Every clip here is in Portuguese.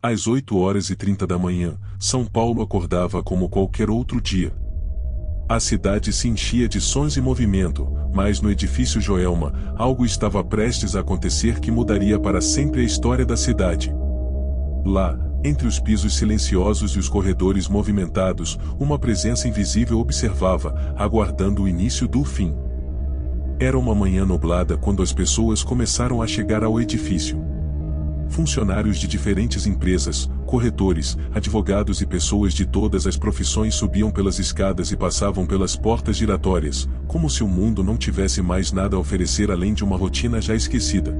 Às 8h30 da manhã, São Paulo acordava como qualquer outro dia. A cidade se enchia de sons e movimento, mas no edifício Joelma, algo estava prestes a acontecer que mudaria para sempre a história da cidade. Lá, entre os pisos silenciosos e os corredores movimentados, uma presença invisível observava, aguardando o início do fim. Era uma manhã nublada quando as pessoas começaram a chegar ao edifício. Funcionários de diferentes empresas, corretores, advogados e pessoas de todas as profissões subiam pelas escadas e passavam pelas portas giratórias, como se o mundo não tivesse mais nada a oferecer além de uma rotina já esquecida.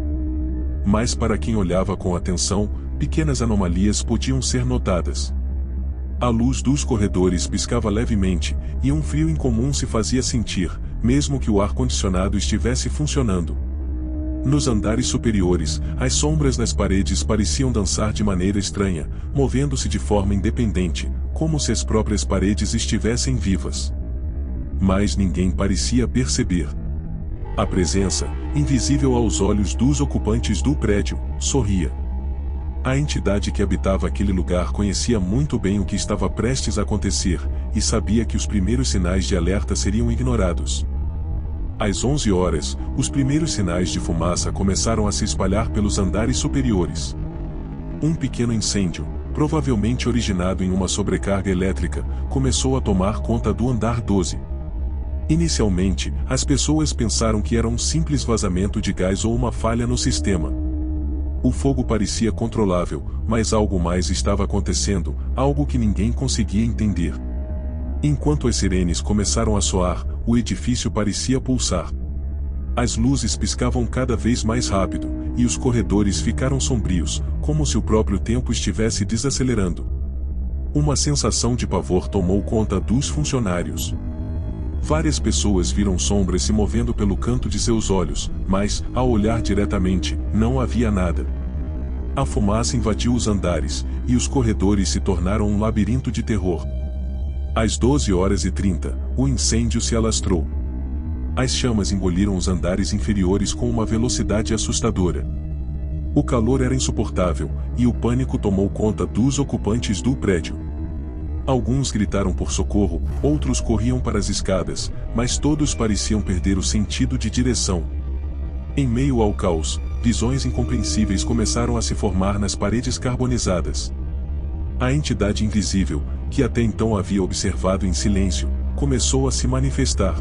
Mas para quem olhava com atenção, pequenas anomalias podiam ser notadas. A luz dos corredores piscava levemente, e um frio incomum se fazia sentir, mesmo que o ar-condicionado estivesse funcionando. Nos andares superiores, as sombras nas paredes pareciam dançar de maneira estranha, movendo-se de forma independente, como se as próprias paredes estivessem vivas. Mas ninguém parecia perceber. A presença, invisível aos olhos dos ocupantes do prédio, sorria. A entidade que habitava aquele lugar conhecia muito bem o que estava prestes a acontecer, e sabia que os primeiros sinais de alerta seriam ignorados. Às 11h, os primeiros sinais de fumaça começaram a se espalhar pelos andares superiores. Um pequeno incêndio, provavelmente originado em uma sobrecarga elétrica, começou a tomar conta do andar 12. Inicialmente, as pessoas pensaram que era um simples vazamento de gás ou uma falha no sistema. O fogo parecia controlável, mas algo mais estava acontecendo, algo que ninguém conseguia entender. Enquanto as sirenes começaram a soar, o edifício parecia pulsar. As luzes piscavam cada vez mais rápido, e os corredores ficaram sombrios, como se o próprio tempo estivesse desacelerando. Uma sensação de pavor tomou conta dos funcionários. Várias pessoas viram sombras se movendo pelo canto de seus olhos, mas, ao olhar diretamente, não havia nada. A fumaça invadiu os andares, e os corredores se tornaram um labirinto de terror. Às 12h30, o incêndio se alastrou. As chamas engoliram os andares inferiores com uma velocidade assustadora. O calor era insuportável, e o pânico tomou conta dos ocupantes do prédio. Alguns gritaram por socorro, outros corriam para as escadas, mas todos pareciam perder o sentido de direção. Em meio ao caos, visões incompreensíveis começaram a se formar nas paredes carbonizadas. A entidade invisível, que até então havia observado em silêncio, começou a se manifestar.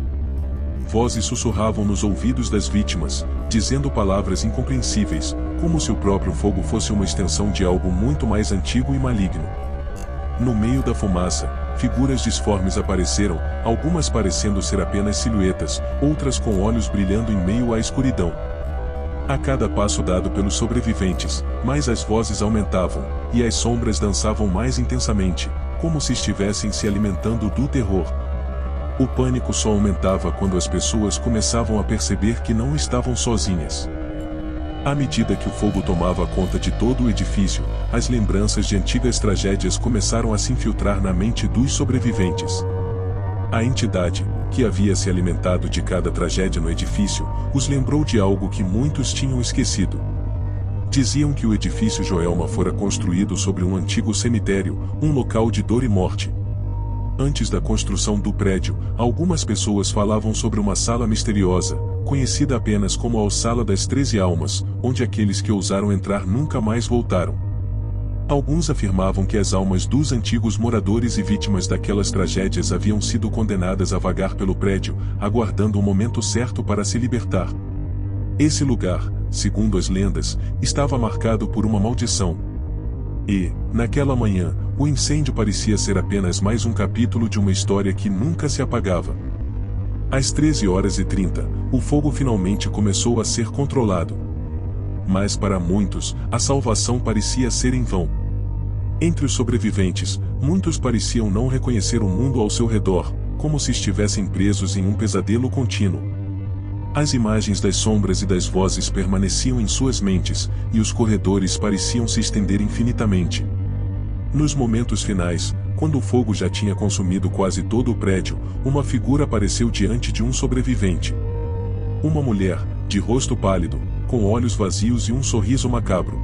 Vozes sussurravam nos ouvidos das vítimas, dizendo palavras incompreensíveis, como se o próprio fogo fosse uma extensão de algo muito mais antigo e maligno. No meio da fumaça, figuras disformes apareceram, algumas parecendo ser apenas silhuetas, outras com olhos brilhando em meio à escuridão. A cada passo dado pelos sobreviventes, mais as vozes aumentavam, e as sombras dançavam mais intensamente, como se estivessem se alimentando do terror. O pânico só aumentava quando as pessoas começavam a perceber que não estavam sozinhas. À medida que o fogo tomava conta de todo o edifício, as lembranças de antigas tragédias começaram a se infiltrar na mente dos sobreviventes. A entidade, que havia se alimentado de cada tragédia no edifício, os lembrou de algo que muitos tinham esquecido. Diziam que o edifício Joelma fora construído sobre um antigo cemitério, um local de dor e morte. Antes da construção do prédio, algumas pessoas falavam sobre uma sala misteriosa, conhecida apenas como a Sala das 13 Almas, onde aqueles que ousaram entrar nunca mais voltaram. Alguns afirmavam que as almas dos antigos moradores e vítimas daquelas tragédias haviam sido condenadas a vagar pelo prédio, aguardando o momento certo para se libertar. Esse lugar, segundo as lendas, estava marcado por uma maldição. E, naquela manhã, o incêndio parecia ser apenas mais um capítulo de uma história que nunca se apagava. Às 13h30, o fogo finalmente começou a ser controlado. Mas para muitos, a salvação parecia ser em vão. Entre os sobreviventes, muitos pareciam não reconhecer o mundo ao seu redor, como se estivessem presos em um pesadelo contínuo. As imagens das sombras e das vozes permaneciam em suas mentes, e os corredores pareciam se estender infinitamente. Nos momentos finais, quando o fogo já tinha consumido quase todo o prédio, uma figura apareceu diante de um sobrevivente. Uma mulher, de rosto pálido, com olhos vazios e um sorriso macabro.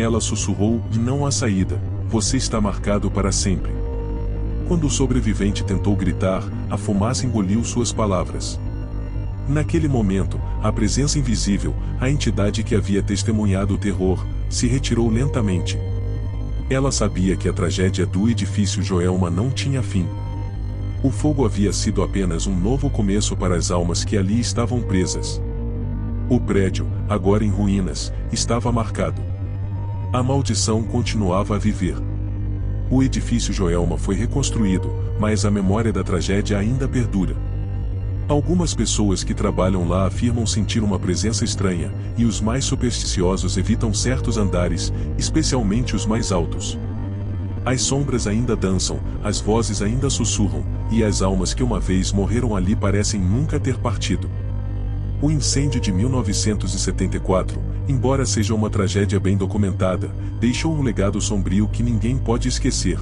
Ela sussurrou: "E não há saída, você está marcado para sempre." Quando o sobrevivente tentou gritar, a fumaça engoliu suas palavras. Naquele momento, a presença invisível, a entidade que havia testemunhado o terror, se retirou lentamente. Ela sabia que a tragédia do edifício Joelma não tinha fim. O fogo havia sido apenas um novo começo para as almas que ali estavam presas. O prédio, agora em ruínas, estava marcado. A maldição continuava a viver. O edifício Joelma foi reconstruído, mas a memória da tragédia ainda perdura. Algumas pessoas que trabalham lá afirmam sentir uma presença estranha, e os mais supersticiosos evitam certos andares, especialmente os mais altos. As sombras ainda dançam, as vozes ainda sussurram, e as almas que uma vez morreram ali parecem nunca ter partido. O incêndio de 1974, embora seja uma tragédia bem documentada, deixou um legado sombrio que ninguém pode esquecer.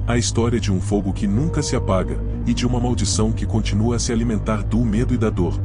A história de um fogo que nunca se apaga, e de uma maldição que continua a se alimentar do medo e da dor.